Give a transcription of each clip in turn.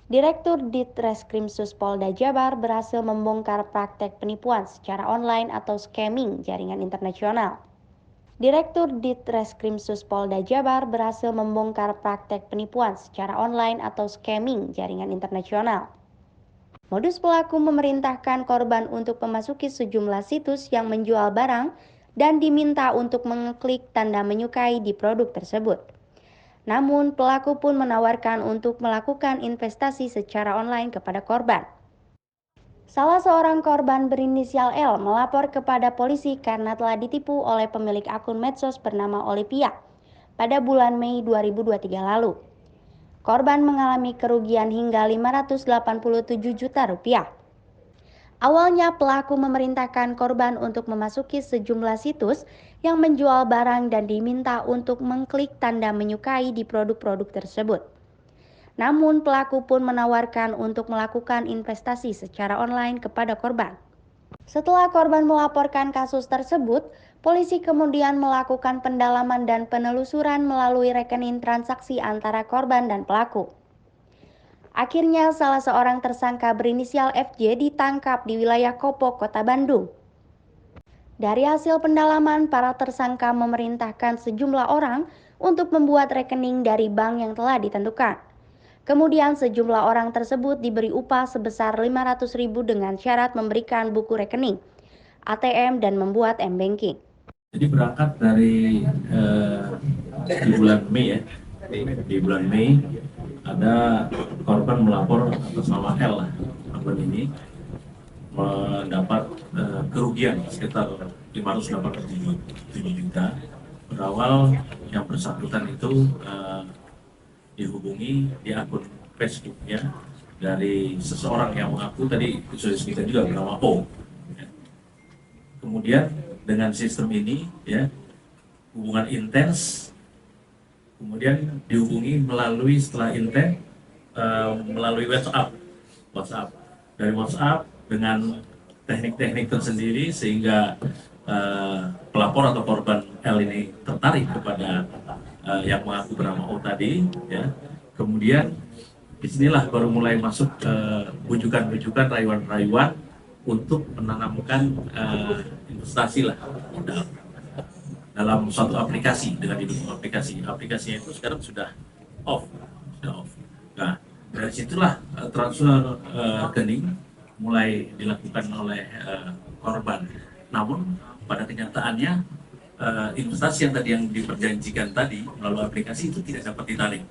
Direktur Ditreskrimsus Polda Jabar berhasil membongkar praktek penipuan secara online atau scamming jaringan internasional. Direktur Ditreskrimsus Polda Jabar berhasil membongkar praktek penipuan secara online atau scamming jaringan internasional. Modus pelaku memerintahkan korban untuk memasuki sejumlah situs yang menjual barang dan diminta untuk mengeklik tanda menyukai di produk tersebut. Namun, pelaku pun menawarkan untuk melakukan investasi secara online kepada korban. Salah seorang korban berinisial L melapor kepada polisi karena telah ditipu oleh pemilik akun medsos bernama Olivia pada bulan Mei 2023 lalu. Korban mengalami kerugian hingga 587 juta rupiah. Awalnya pelaku memerintahkan korban untuk memasuki sejumlah situs yang menjual barang dan diminta untuk mengklik tanda menyukai di produk-produk tersebut. Namun pelaku pun menawarkan untuk melakukan investasi secara online kepada korban. Setelah korban melaporkan kasus tersebut, polisi kemudian melakukan pendalaman dan penelusuran melalui rekening transaksi antara korban dan pelaku. Akhirnya salah seorang tersangka berinisial FJ ditangkap di wilayah Kopo, Kota Bandung. Dari hasil pendalaman, para tersangka memerintahkan sejumlah orang untuk membuat rekening dari bank yang telah ditentukan. Kemudian sejumlah orang tersebut diberi upah sebesar 500.000 dengan syarat memberikan buku rekening, ATM, dan membuat m-banking. Jadi berangkat dari di bulan Mei ya, di bulan Mei ada korban melapor atas nama L, korban ini mendapat kerugian sekitar 587 juta. Berawal yang bersangkutan itu dihubungi di akun Facebooknya dari seseorang yang mengaku tadi sudah kita juga bernama O. Kemudian dengan sistem ini ya hubungan intens, kemudian dihubungi melalui setelah intens melalui WhatsApp dari WhatsApp dengan teknik-teknik tersendiri sehingga pelapor atau korban L ini tertarik kepada yang mengaku bernama O tadi ya. Kemudian disinilah baru mulai masuk bujukan-bujukan, rayuan-rayuan untuk menanamkan investasi lah modal dalam suatu aplikasi dengan didukung aplikasinya itu sekarang sudah off. Nah dari situlah transfer rekening mulai dilakukan oleh korban. Namun pada kenyataannya investasi yang tadi yang diperjanjikan tadi melalui aplikasi itu tidak dapat ditarik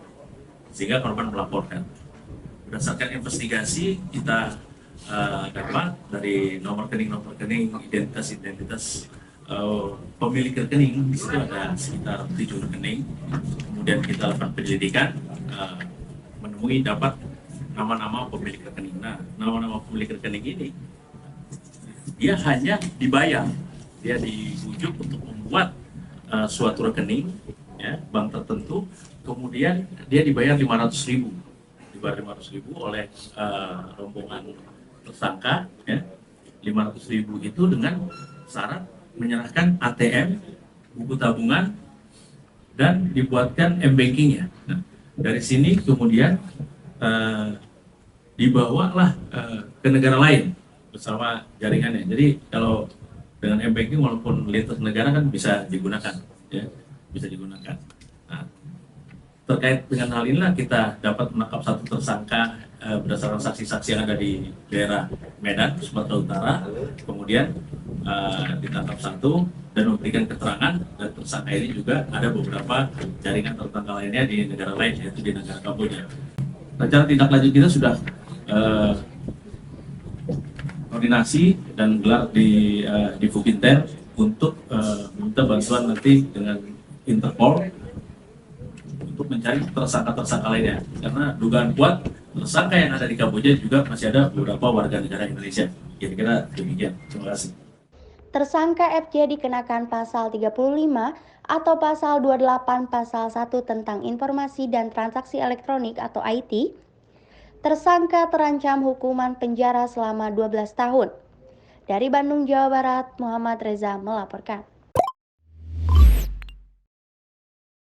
sehingga korban melaporkan. Berdasarkan investigasi kita dapat dari nomor rekening, identitas pemilik rekening. Di situ ada sekitar 7 rekening. Kemudian kita lakukan penyelidikan, menemui dapat nama-nama pemilik rekening. Nah, nama-nama pemilik rekening ini dia hanya dibayar, dia dibujuk untuk membuat suatu rekening ya, bank tertentu, kemudian dia dibayar 500.000 oleh rombongan tersangka ya. 500.000 itu dengan syarat menyerahkan ATM, buku tabungan, dan dibuatkan m-bankingnya. Nah, dari sini kemudian dibawalah ke negara lain bersama jaringannya. Jadi kalau dengan m-banking walaupun lintas negara kan bisa digunakan, ya, bisa digunakan. Nah, terkait dengan hal inilah kita dapat menangkap satu tersangka berdasarkan saksi-saksi yang ada di daerah Medan, Sumatera Utara. Kemudian ditangkap satu dan memberikan keterangan, dan tersangka ini juga ada beberapa jaringan tersangka lainnya di negara lain, yaitu di negara Kamboja. Rencana tindak lanjut kita sudah koordinasi dan gelar di Fukinten untuk meminta bantuan nanti dengan Interpol untuk mencari tersangka-tersangka lainnya, karena dugaan kuat tersangka yang ada di Kamboja juga masih ada beberapa warga negara Indonesia. Kira-kira demikian. Terima kasih. Tersangka FJ dikenakan pasal 35 atau pasal 28 pasal 1 tentang informasi dan transaksi elektronik atau IT. Tersangka terancam hukuman penjara selama 12 tahun. Dari Bandung, Jawa Barat, Muhammad Reza melaporkan.